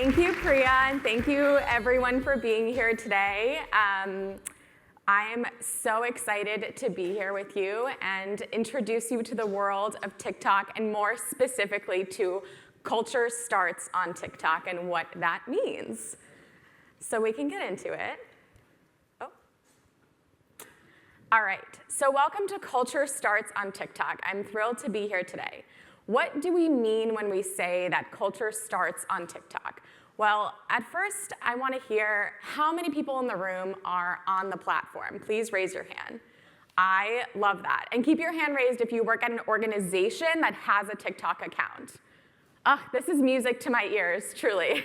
Thank you, Priya, and thank you everyone for being here today. I'm so excited to be here with you and introduce you to the world of TikTok, and more specifically to culture starts on TikTok and what that means. So we can get into it. All right, so welcome to Culture Starts on TikTok. I'm thrilled to be here today. What do we mean when we say that culture starts on TikTok? Well, at first, I want to hear how many people in the room are on the platform. Please raise your hand. I love that. And keep your hand raised if you work at an organization that has a TikTok account. This is music to my ears, truly.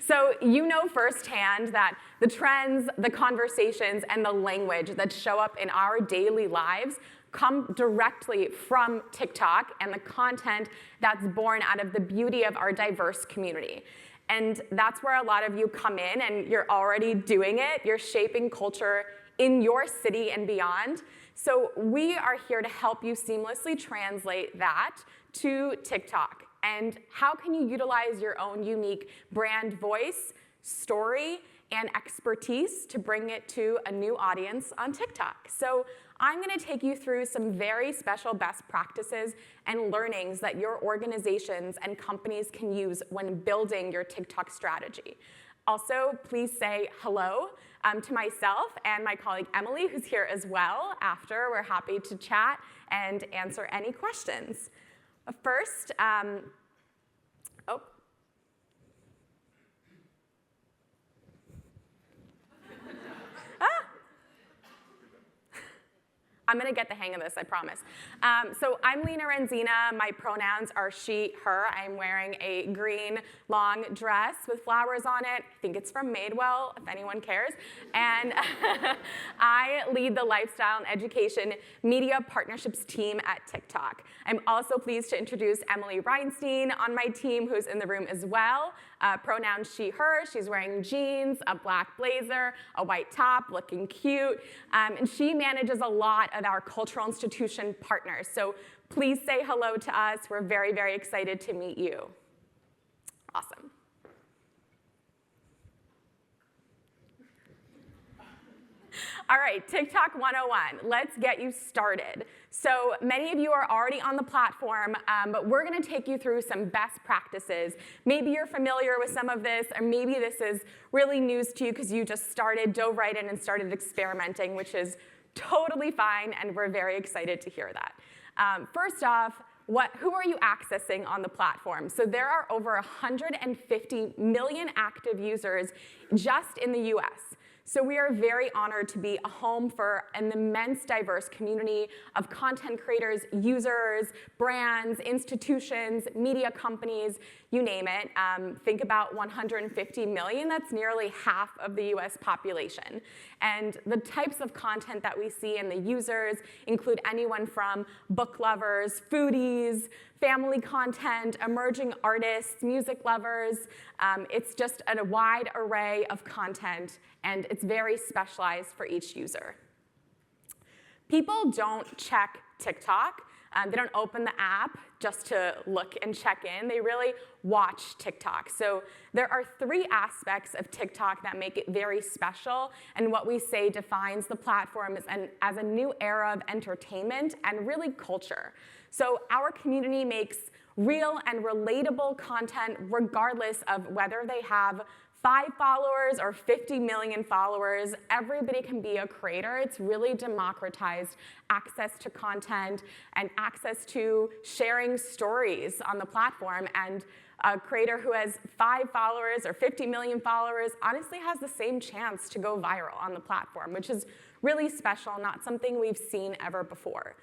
So you know firsthand that the trends, the conversations, and the language that show up in our daily lives come directly from TikTok and the content that's born out of the beauty of our diverse community. And that's where a lot of you come in, and you're already doing it. You're shaping culture in your city and beyond. So we are here to help you seamlessly translate that to TikTok. And how can you utilize your own unique brand voice, story, and expertise to bring it to a new audience on TikTok? So I'm going to take you through some very special best practices and learnings that your organizations and companies can use when building your TikTok strategy. Also, please say hello to myself and my colleague Emily, who's here as well after. We're happy to chat and answer any questions. First, I'm going to get the hang of this, I promise. So I'm Lena Renzina. My pronouns are she, her. I'm wearing a green long dress with flowers on it. I think it's from Madewell, if anyone cares. And I lead the lifestyle and education media partnerships team at TikTok. I'm also pleased to introduce Emily Reinstein on my team, who's in the room as well. Pronouns she, her. She's wearing jeans, a black blazer, a white top, looking cute. And she manages a lot of our cultural institution partners. So please say hello to us. We're very, very excited to meet you. Awesome. All right, TikTok 101. Let's get you started. So many of you are already on the platform, but we're going to take you through some best practices. Maybe you're familiar with some of this, or maybe this is really news to you because you just dove right in and started experimenting, which is totally fine, and we're very excited to hear that. First off, who are you accessing on the platform? So there are over 150 million active users just in the US. So we are very honored to be a home for an immense diverse community of content creators, users, brands, institutions, media companies, you name it. Think about 150 million, that's nearly half of the US population. And the types of content that we see in the users include anyone from book lovers, foodies, family content, emerging artists, music lovers. It's just a wide array of content, and it's very specialized for each user. People don't check TikTok. They don't open the app just to look and check in. They really watch TikTok. So there are three aspects of TikTok that make it very special, and what we say defines the platform as a new era of entertainment and really culture. So our community makes real and relatable content regardless of whether they have 5 followers or 50 million followers. Everybody can be a creator. It's really democratized access to content and access to sharing stories on the platform. And a creator who has 5 followers or 50 million followers honestly has the same chance to go viral on the platform, which is really special, not something we've seen ever before.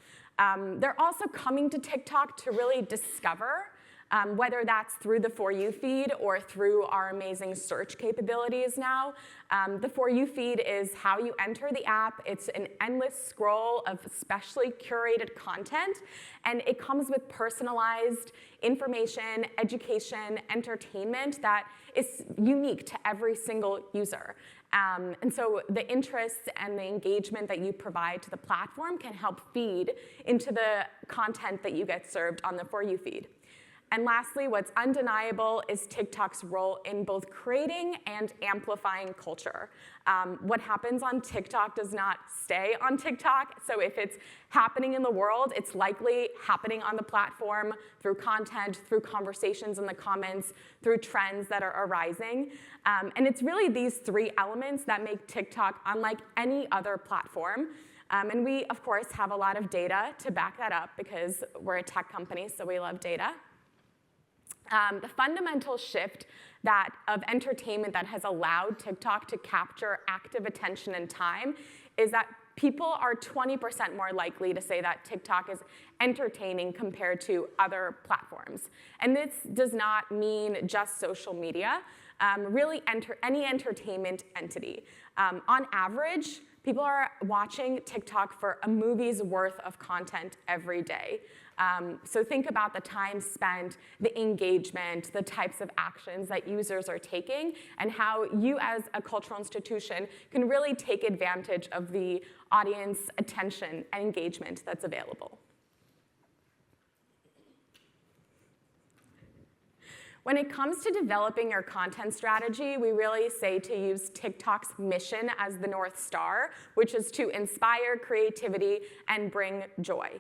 They're also coming to TikTok to really discover, whether that's through the For You feed or through our amazing search capabilities now. The For You feed is how you enter the app. It's an endless scroll of specially curated content, and it comes with personalized information, education, entertainment that is unique to every single user. And so the interests and the engagement that you provide to the platform can help feed into the content that you get served on the For You feed. And lastly, what's undeniable is TikTok's role in both creating and amplifying culture. What happens on TikTok does not stay on TikTok, so if it's happening in the world, it's likely happening on the platform through content, through conversations in the comments, through trends that are arising. And it's really these three elements that make TikTok unlike any other platform. And we, of course, have a lot of data to back that up because we're a tech company, so we love data. The fundamental shift of entertainment that has allowed TikTok to capture active attention and time is that people are 20% more likely to say that TikTok is entertaining compared to other platforms. And this does not mean just social media, really any entertainment entity. On average, people are watching TikTok for a movie's worth of content every day. So think about the time spent, the engagement, the types of actions that users are taking, and how you as a cultural institution can really take advantage of the audience attention and engagement that's available. When it comes to developing your content strategy, we really say to use TikTok's mission as the North Star, which is to inspire creativity and bring joy.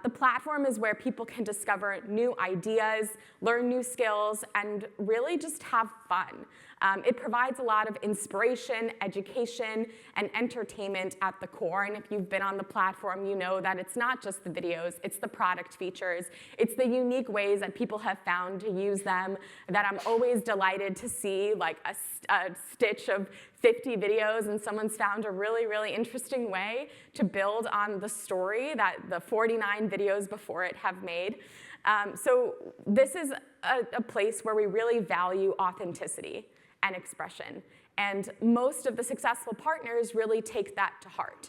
The platform is where people can discover new ideas, learn new skills, and really just have fun. It provides a lot of inspiration, education, and entertainment at the core. And if you've been on the platform, you know that it's not just the videos, it's the product features, it's the unique ways that people have found to use them that I'm always delighted to see, like a stitch of 50 videos and someone's found a really, really interesting way to build on the story that the 49 videos before it have made. So this is a place where we really value authenticity and expression. And most of the successful partners really take that to heart.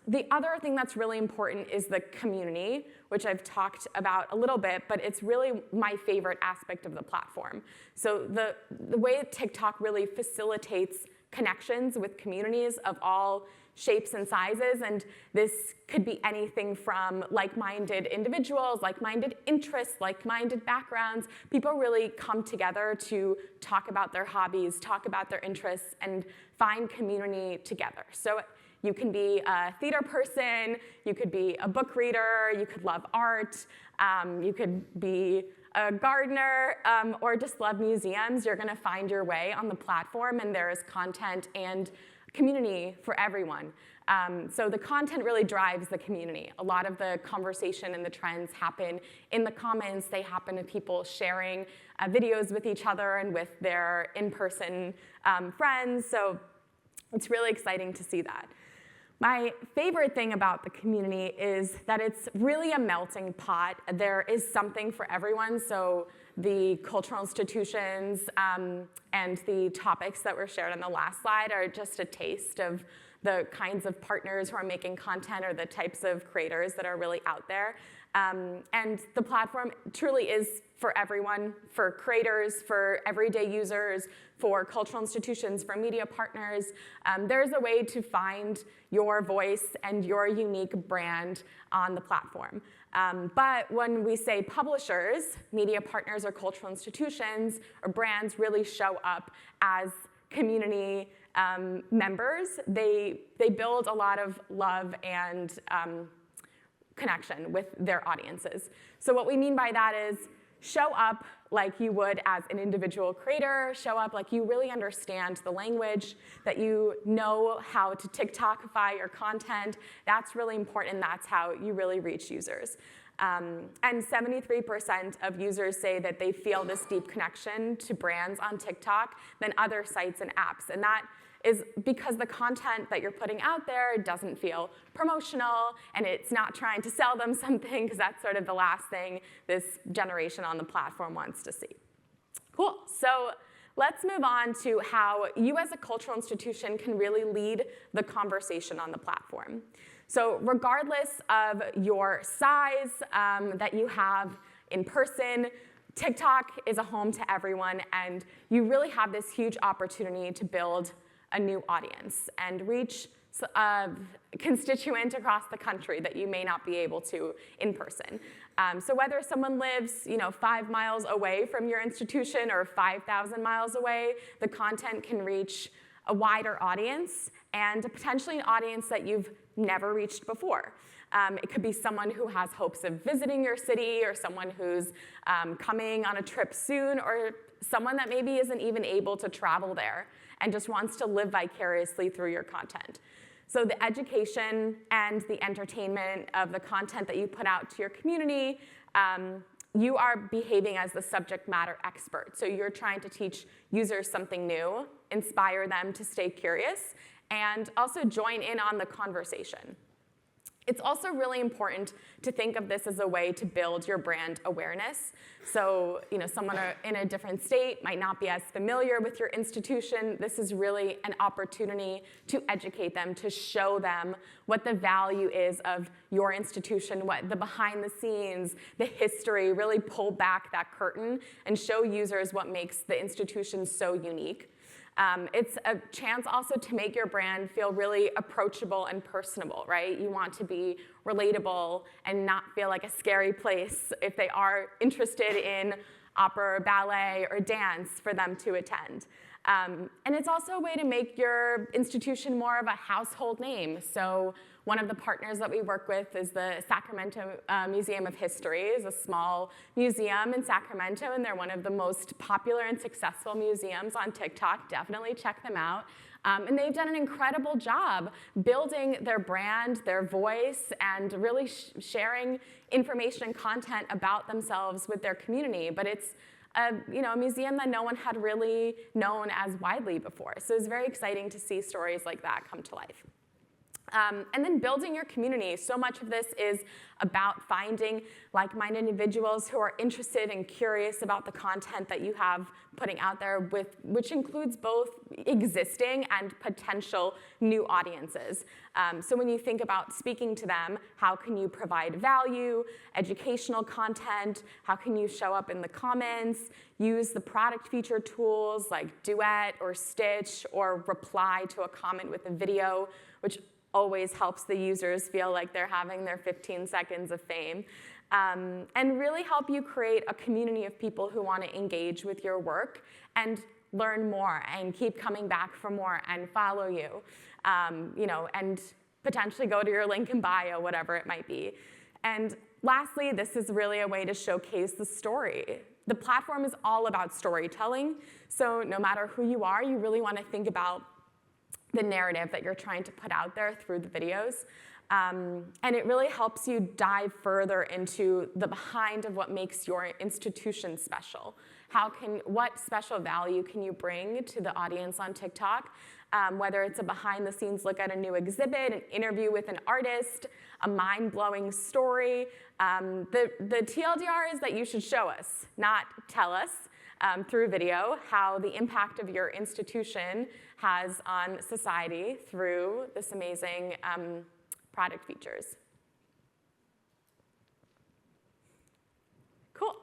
The other thing that's really important is the community, which I've talked about a little bit, but it's really my favorite aspect of the platform. So the way TikTok really facilitates connections with communities of all shapes and sizes, and this could be anything from like-minded individuals, like-minded interests, like-minded backgrounds. People really come together to talk about their hobbies, talk about their interests, and find community together. So you can be a theater person, you could be a book reader, you could love art, you could be a gardener, or just love museums. You're gonna find your way on the platform, and there is content and community for everyone. So the content really drives the community. A lot of the conversation and the trends happen in the comments. They happen with people sharing videos with each other and with their in-person friends. So it's really exciting to see that. My favorite thing about the community is that it's really a melting pot. There is something for everyone. So the cultural institutions and the topics that were shared on the last slide are just a taste of the kinds of partners who are making content or the types of creators that are really out there. And the platform truly is for everyone, for creators, for everyday users, for cultural institutions, for media partners. There's a way to find your voice and your unique brand on the platform. But when we say publishers, media partners, or cultural institutions, or brands really show up as community members, they build a lot of love and connection with their audiences. So what we mean by that is show up like you would as an individual creator, show up like you really understand the language, that you know how to TikTokify your content. That's really important. That's how you really reach users. And 73% of users say that they feel this deep connection to brands on TikTok than other sites and apps. And that is because the content that you're putting out there doesn't feel promotional, and it's not trying to sell them something, because that's sort of the last thing this generation on the platform wants to see. Cool. So let's move on to how you as a cultural institution can really lead the conversation on the platform. So regardless of your size that you have in person, TikTok is a home to everyone, and you really have this huge opportunity to build a new audience and reach constituent across the country that you may not be able to in person. So whether someone lives 5 miles away from your institution or 5,000 miles away, the content can reach a wider audience and potentially an audience that you've never reached before. It could be someone who has hopes of visiting your city, or someone who's coming on a trip soon, or someone that maybe isn't even able to travel there and just wants to live vicariously through your content. So the education and the entertainment of the content that you put out to your community, you are behaving as the subject matter expert. So you're trying to teach users something new, inspire them to stay curious, and also join in on the conversation. It's also really important to think of this as a way to build your brand awareness. So, someone in a different state might not be as familiar with your institution. This is really an opportunity to educate them, to show them what the value is of your institution, what the behind the scenes, the history, really pull back that curtain and show users what makes the institution so unique. It's a chance also to make your brand feel really approachable and personable, right? You want to be relatable and not feel like a scary place if they are interested in opera or ballet or dance for them to attend. And it's also a way to make your institution more of a household name. So one of the partners that we work with is the Sacramento Museum of History. It's a small museum in Sacramento, and they're one of the most popular and successful museums on TikTok. Definitely check them out. And they've done an incredible job building their brand, their voice, and really sharing information and content about themselves with their community. But it's a museum that no one had really known as widely before. So it's very exciting to see stories like that come to life. And then building your community. So much of this is about finding like-minded individuals who are interested and curious about the content that you have putting out there, which includes both existing and potential new audiences. So when you think about speaking to them, how can you provide value, educational content? How can you show up in the comments, use the product feature tools like Duet or Stitch, or reply to a comment with a video, which always helps the users feel like they're having their 15 seconds of fame, and really help you create a community of people who want to engage with your work and learn more and keep coming back for more and follow you, and potentially go to your link in bio, whatever it might be. And lastly, this is really a way to showcase the story. The platform is all about storytelling, so no matter who you are, you really want to think about the narrative that you're trying to put out there through the videos. And it really helps you dive further into the behind of what makes your institution special. What special value can you bring to the audience on TikTok? Whether it's a behind the scenes look at a new exhibit, an interview with an artist, a mind-blowing story. The TLDR is that you should show us, not tell us, through video, how the impact of your institution has on society through this amazing product features. Cool.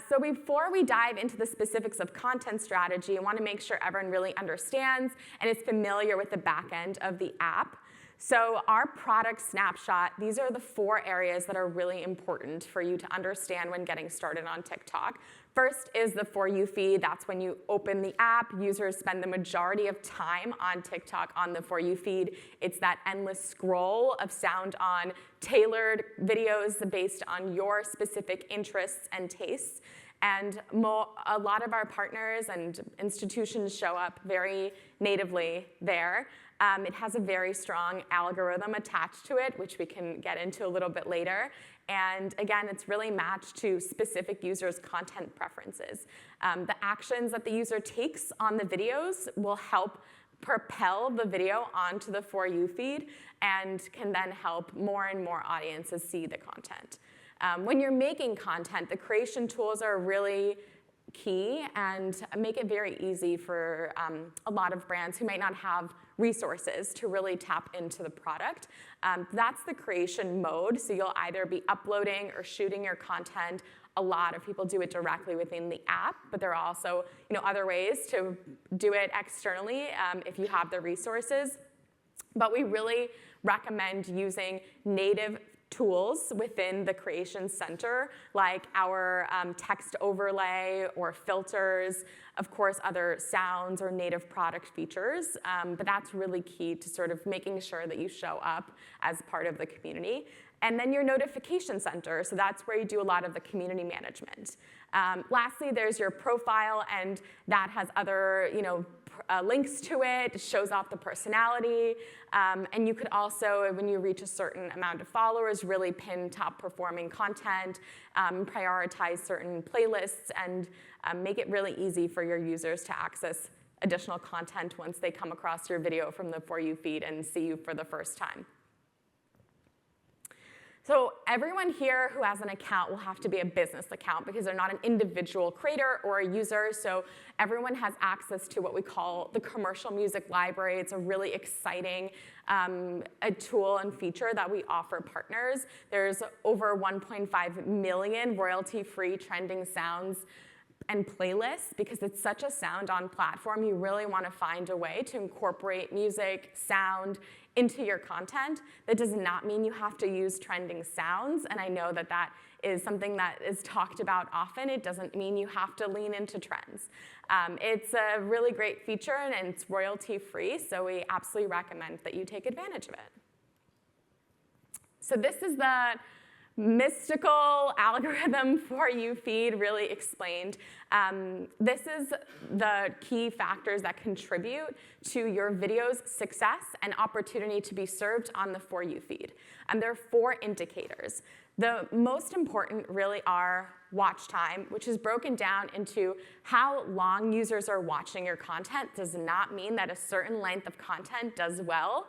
So before we dive into the specifics of content strategy, I want to make sure everyone really understands and is familiar with the back end of the app. So our product snapshot, these are the 4 areas that are really important for you to understand when getting started on TikTok. First is the For You feed. That's when you open the app. Users spend the majority of time on TikTok on the For You feed. It's that endless scroll of sound on tailored videos based on your specific interests and tastes. And a lot of our partners and institutions show up very natively there. It has a very strong algorithm attached to it, which we can get into a little bit later. And again, it's really matched to specific users' content preferences. The actions that the user takes on the videos will help propel the video onto the For You feed and can then help more and more audiences see the content. When you're making content, the creation tools are really key and make it very easy for a lot of brands who might not have resources to really tap into the product. That's the creation mode, so you'll either be uploading or shooting your content. A lot of people do it directly within the app, but there are also other ways to do it externally if you have the resources. But we really recommend using native tools within the Creation Center, like our text overlay or filters, of course, other sounds or native product features. But that's really key to sort of making sure that you show up as part of the community. And then your notification center, so that's where you do a lot of the community management. Lastly, there's your profile, and that has other, links to it. It shows off the personality, and you could also, when you reach a certain amount of followers, really pin top-performing content, prioritize certain playlists, and make it really easy for your users to access additional content once they come across your video from the For You feed and see you for the first time. So everyone here who has an account will have to be a business account because they're not an individual creator or a user, so everyone has access to what we call the commercial music library. It's a really exciting a tool and feature that we offer partners. There's over 1.5 million royalty-free trending sounds and playlists. Because it's such a sound-on platform, you really want to find a way to incorporate music, sound, into your content. That does not mean you have to use trending sounds, and I know that that is something that is talked about often. It doesn't mean you have to lean into trends. It's a really great feature, and it's royalty-free, so we absolutely recommend that you take advantage of it. So this is the mystical algorithm For You feed really explained. This is the key factors that contribute to your video's success and opportunity to be served on the For You feed. And there are 4 indicators. The most important really are watch time, which is broken down into how long users are watching your content. Does not mean that a certain length of content does well.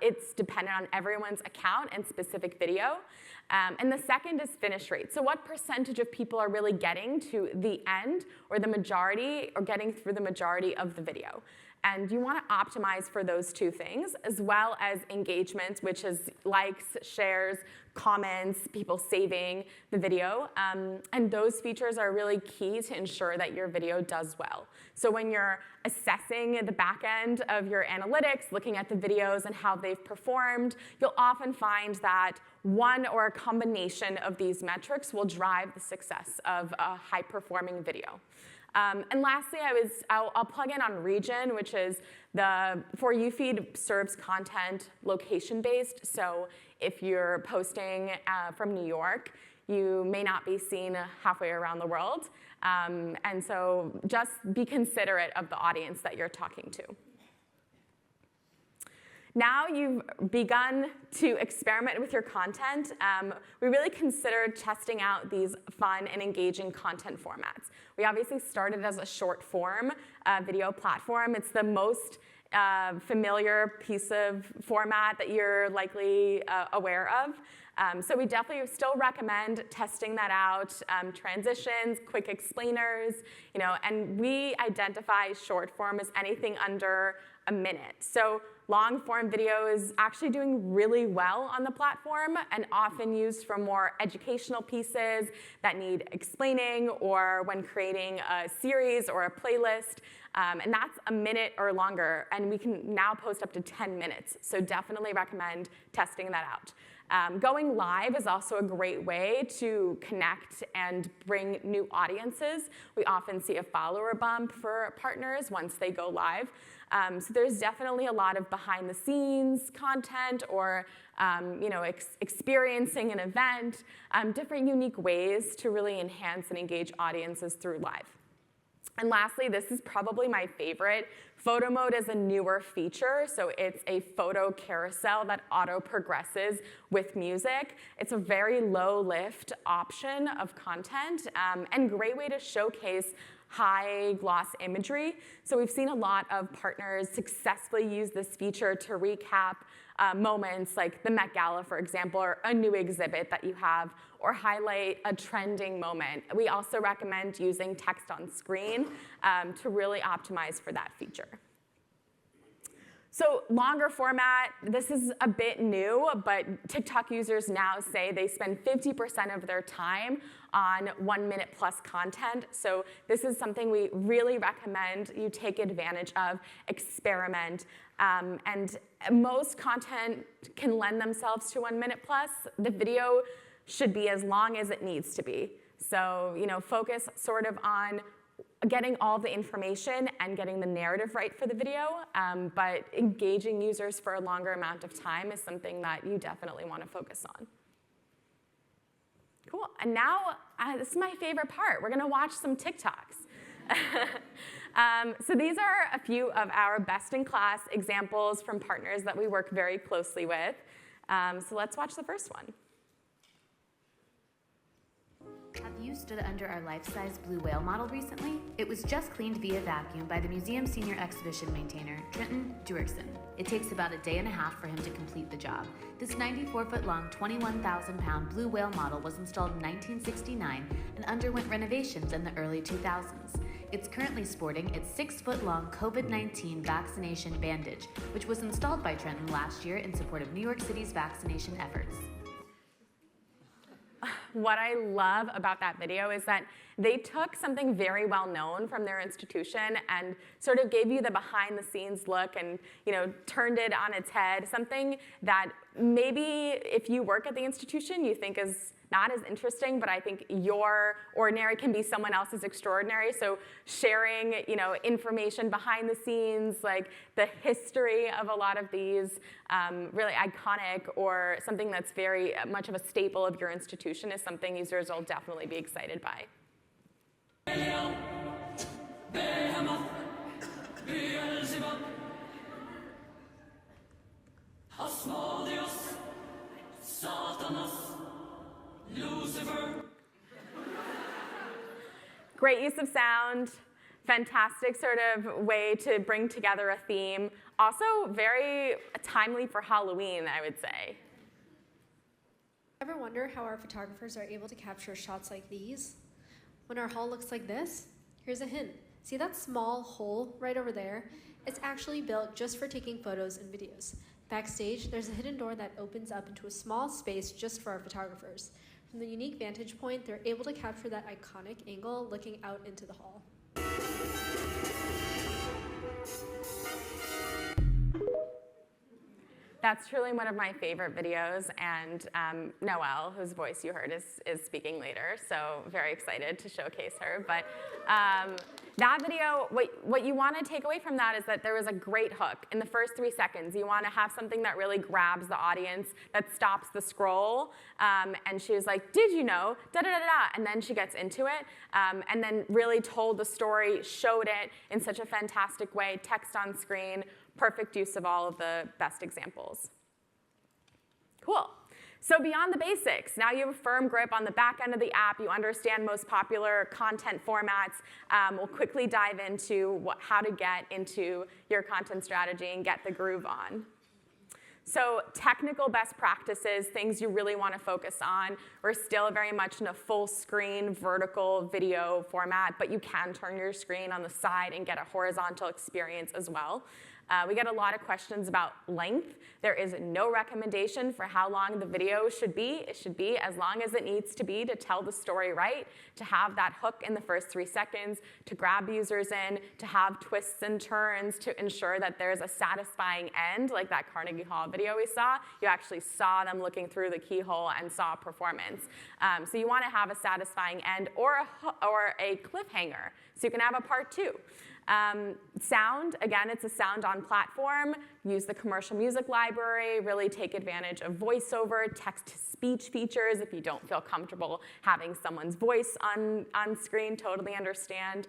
It's dependent on everyone's account and specific video. And the second is finish rate. So what percentage of people are really getting to the end or the majority or getting through the majority of the video? And you want to optimize for those 2 things, as well as engagement, which is likes, shares, comments, people saving the video. And those features are really key to ensure that your video does well. So when you're assessing the back end of your analytics, looking at the videos and how they've performed, you'll often find that one or a combination of these metrics will drive the success of a high-performing video. And lastly, I'll plug in on region, which is the For You feed serves content location-based. So if you're posting from New York, you may not be seen halfway around the world. And so just be considerate of the audience that you're talking to. Now you've begun to experiment with your content, we really considered testing out these fun and engaging content formats. We obviously started as a short form video platform. It's the most familiar piece of format that you're likely aware of. So we definitely still recommend testing that out, transitions, quick explainers, and we identify short form as anything under a minute. So long form video is actually doing really well on the platform and often used for more educational pieces that need explaining or when creating a series or a playlist. And that's a minute or longer, and we can now post up to 10 minutes. So definitely recommend testing that out. Going live is also a great way to connect and bring new audiences. We often see a follower bump for partners once they go live. So there's definitely a lot of behind-the-scenes content or experiencing an event, different unique ways to really enhance and engage audiences through live. And lastly, this is probably my favorite. Photo mode is a newer feature, so it's a photo carousel that auto-progresses with music. It's a very low-lift option of content and great way to showcase high gloss imagery. So we've seen a lot of partners successfully use this feature to recap moments like the Met Gala, for example, or a new exhibit that you have, or highlight a trending moment. We also recommend using text on screen to really optimize for that feature. So longer format, this is a bit new, but TikTok users now say they spend 50% of their time on 1 minute plus content. So this is something we really recommend you take advantage of, experiment. And most content can lend themselves to 1 minute plus. The video should be as long as it needs to be. So, focus sort of on getting all the information and getting the narrative right for the video, but engaging users for a longer amount of time is something that you definitely want to focus on. Cool, and now this is my favorite part. We're gonna watch some TikToks. So these are a few of our best-in-class examples from partners that we work very closely with. So let's watch the first one. Have you stood under our life-size blue whale model recently? It was just cleaned via vacuum by the museum's senior exhibition maintainer, Trenton Duerksen. It takes about a day and a half for him to complete the job. This 94-foot-long, 21,000-pound blue whale model was installed in 1969 and underwent renovations in the early 2000s. It's currently sporting its 6-foot-long COVID-19 vaccination bandage, which was installed by Trenton last year in support of New York City's vaccination efforts. What I love about that video is that they took something very well known from their institution and sort of gave you the behind the scenes look and turned it on its head, something that maybe if you work at the institution you think is not as interesting, but I think your ordinary can be someone else's extraordinary. So sharing information behind the scenes, like the history of a lot of these really iconic or something that's very much of a staple of your institution is something users will definitely be excited by. Great use of sound, fantastic sort of way to bring together a theme. Also very timely for Halloween, I would say. Ever wonder how our photographers are able to capture shots like these? When our hall looks like this, here's a hint. See that small hole right over there? It's actually built just for taking photos and videos. Backstage, there's a hidden door that opens up into a small space just for our photographers. From the unique vantage point, they're able to capture that iconic angle looking out into the hall. That's truly one of my favorite videos, and Noelle, whose voice you heard, is speaking later, so very excited to showcase her. But that video, what you want to take away from that is that there was a great hook. In the first 3 seconds, you want to have something that really grabs the audience, that stops the scroll, and she was like, did you know, da-da-da-da, and then she gets into it, and then really told the story, showed it in such a fantastic way, text on screen, perfect use of all of the best examples. Cool. So beyond the basics, now you have a firm grip on the back end of the app. You understand most popular content formats. We'll quickly dive into how to get into your content strategy and get the groove on. So technical best practices, things you really want to focus on. We're still very much in a full screen vertical video format, but you can turn your screen on the side and get a horizontal experience as well. We get a lot of questions about length. There is no recommendation for how long the video should be. It should be as long as it needs to be to tell the story right, to have that hook in the first 3 seconds, to grab users in, to have twists and turns, to ensure that there's a satisfying end, like that Carnegie Hall video we saw. You actually saw them looking through the keyhole and saw performance. So you want to have a satisfying end or a cliffhanger, so you can have a part 2. Sound, again, it's a sound on platform. Use the commercial music library, really take advantage of voiceover, text-to-speech features if you don't feel comfortable having someone's voice on screen, totally understand.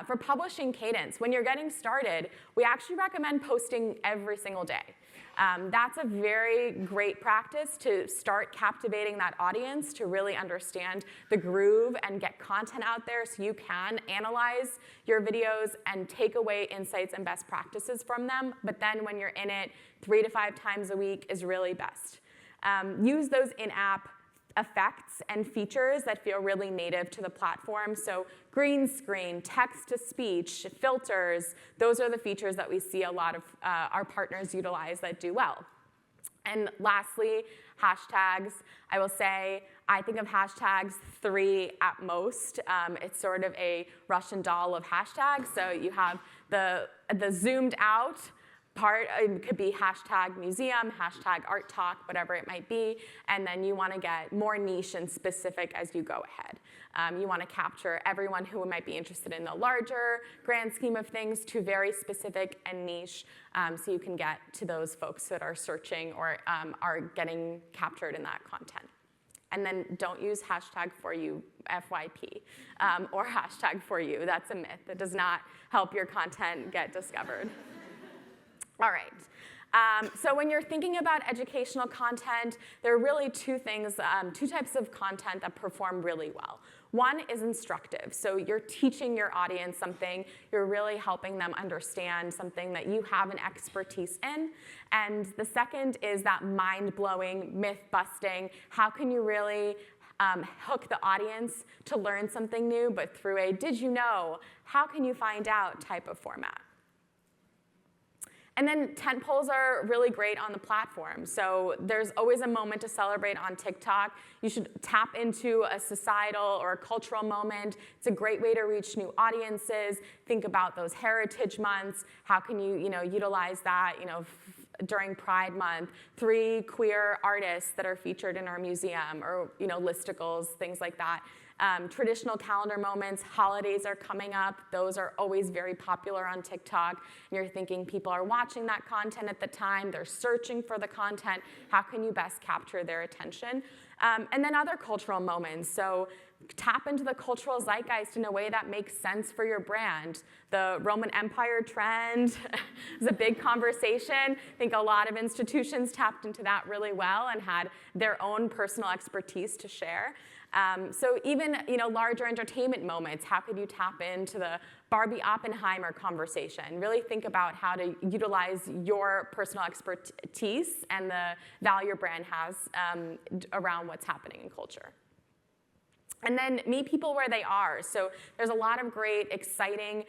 For publishing cadence, when you're getting started, we actually recommend posting every single day. That's a very great practice to start captivating that audience, to really understand the groove and get content out there so you can analyze your videos and take away insights and best practices from them. But then when you're in it, 3 to 5 times a week is really best. Use those in-app effects and features that feel really native to the platform. So green screen, text-to-speech, filters, those are the features that we see a lot of our partners utilize that do well. And lastly, hashtags. I will say, I think of hashtags 3 at most. It's sort of a Russian doll of hashtags. So you have the zoomed out part, it could be hashtag museum, hashtag art talk, whatever it might be, and then you want to get more niche and specific as you go ahead. You want to capture everyone who might be interested in the larger grand scheme of things to very specific and niche, so you can get to those folks that are searching or are getting captured in that content. And then don't use hashtag for you, FYP, or hashtag for you. That's a myth. That does not help your content get discovered. All right. So when you're thinking about educational content, there are really two things, two types of content that perform really well. One is instructive. So you're teaching your audience something. You're really helping them understand something that you have an expertise in. And the second is that mind-blowing, myth-busting. How can you really hook the audience to learn something new, but through a did you know, how can you find out type of format? And then tentpoles are really great on the platform. So there's always a moment to celebrate on TikTok. You should tap into a societal or a cultural moment. It's a great way to reach new audiences. Think about those heritage months. How can you, utilize that, during Pride Month? 3 queer artists that are featured in our museum, or listicles, things like that. Traditional calendar moments, holidays are coming up. Those are always very popular on TikTok. And you're thinking people are watching that content at the time. They're searching for the content. How can you best capture their attention? And then other cultural moments. So tap into the cultural zeitgeist in a way that makes sense for your brand. The Roman Empire trend is a big conversation. I think a lot of institutions tapped into that really well and had their own personal expertise to share. So even larger entertainment moments, how could you tap into the Barbie Oppenheimer conversation? Really think about how to utilize your personal expertise and the value your brand has around what's happening in culture. And then meet people where they are. So there's a lot of great, exciting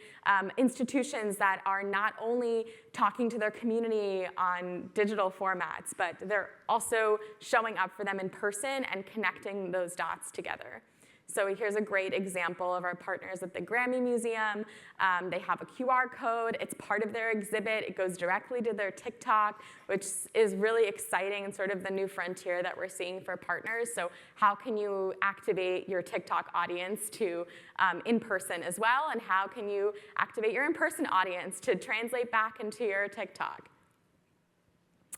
institutions that are not only talking to their community on digital formats, but they're also showing up for them in person and connecting those dots together. So here's a great example of our partners at the Grammy Museum. They have a QR code. It's part of their exhibit. It goes directly to their TikTok, which is really exciting and sort of the new frontier that we're seeing for partners. So how can you activate your TikTok audience to in-person as well? And how can you activate your in-person audience to translate back into your TikTok?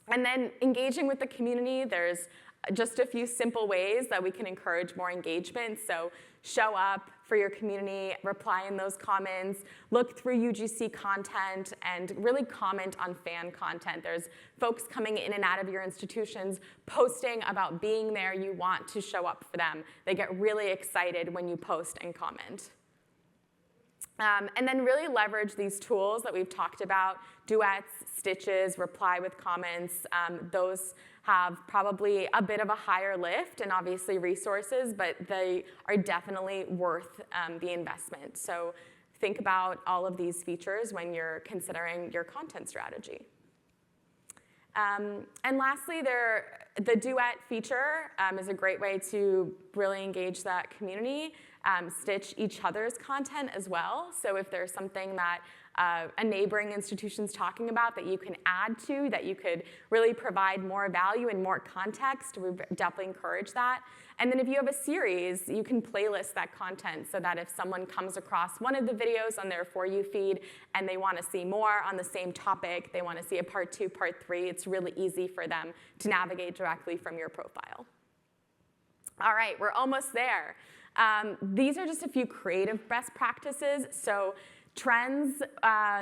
And then engaging with the community, there's just a few simple ways that we can encourage more engagement. So show up for your community, reply in those comments, look through UGC content, and really comment on fan content. There's folks coming in and out of your institutions posting about being there. You want to show up for them. They get really excited when you post and comment. And then really leverage these tools that we've talked about, duets, stitches, reply with comments. Those have probably a bit of a higher lift and obviously resources, but they are definitely worth the investment. So think about all of these features when you're considering your content strategy. And lastly, the duet feature is a great way to really engage that community, stitch each other's content as well. So if there's something that a neighboring institution's talking about that you can add to, that you could really provide more value and more context, we definitely encourage that. And then if you have a series, you can playlist that content so that if someone comes across one of the videos on their For You feed and they want to see more on the same topic, they want to see a part 2, part 3, it's really easy for them to navigate directly from your profile. All right, we're almost there. These are just a few creative best practices. So trends,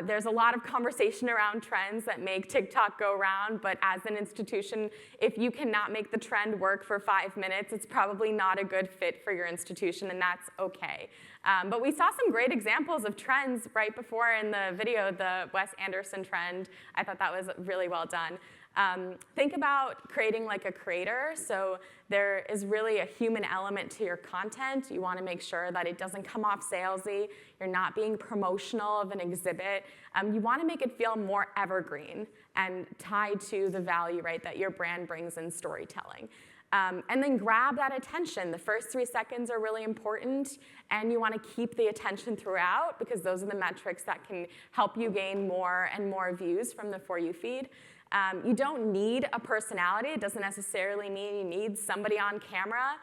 there's a lot of conversation around trends that make TikTok go round, but as an institution, if you cannot make the trend work for 5 minutes, it's probably not a good fit for your institution, and that's okay. But we saw some great examples of trends right before in the video, the Wes Anderson trend. I thought that was really well done. Think about creating like a creator. So there is really a human element to your content. You want to make sure that it doesn't come off salesy. You're not being promotional of an exhibit. You want to make it feel more evergreen and tied to the value, right, that your brand brings in storytelling. And then grab that attention. The first 3 seconds are really important, and you want to keep the attention throughout because those are the metrics that can help you gain more and more views from the For You feed. You don't need a personality. It doesn't necessarily mean you need somebody on camera.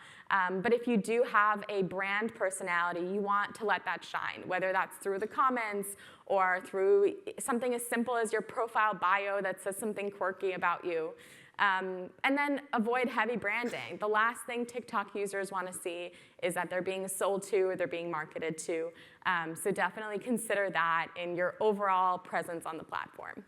But if you do have a brand personality, you want to let that shine, whether that's through the comments or through something as simple as your profile bio that says something quirky about you. And then avoid heavy branding. The last thing TikTok users want to see is that they're being sold to or they're being marketed to. So definitely consider that in your overall presence on the platform.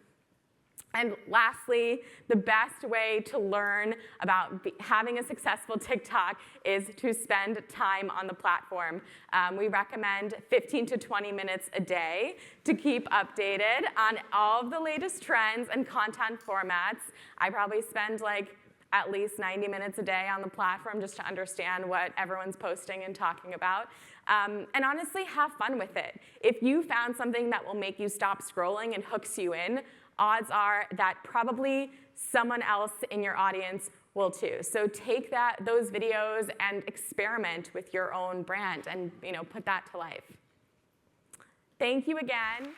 And lastly, the best way to learn about having a successful TikTok is to spend time on the platform. We recommend 15 to 20 minutes a day to keep updated on all of the latest trends and content formats. I probably spend like at least 90 minutes a day on the platform just to understand what everyone's posting and talking about. And honestly, have fun with it. If you found something that will make you stop scrolling and hooks you in, odds are that probably someone else in your audience will too. So take those videos and experiment with your own brand and put that to life. Thank you again.